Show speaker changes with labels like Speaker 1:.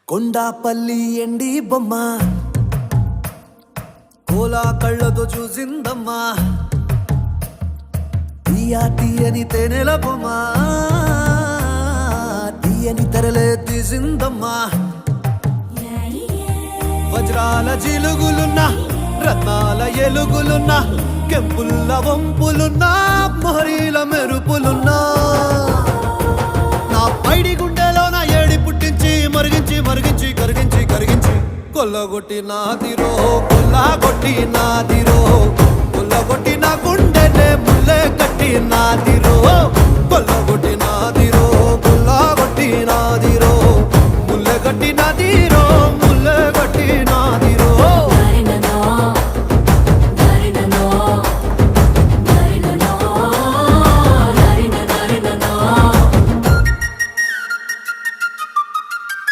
Speaker 1: కొండాపల్లి ఎండి బొమ్మ కోలా కళ్ళతో చూసిందమ్మా తీయని తేనెల బొమ్మ తీయని తెరలే తీసిందమ్మా వజ్రాల జిలుగులున్నా రత్నాల ఎలుగులున్నా కెంపుల్ల వంపులున్నా మొహరీల మెరుపులున్నా నా పైడి గుండెలో నా ఏడి పుట్టించి మరిగించి మరిగించి కరిగించి కరిగించి కొల్లగొట్టి నాదిరో కొల్లగొట్టి నాదిరో కొల్లగొట్టి నా గుండెనే ముల్లే కట్టి నాదిరో కొల్లగొట్టి నాదిరో కొల్లగొట్టి నాదిరో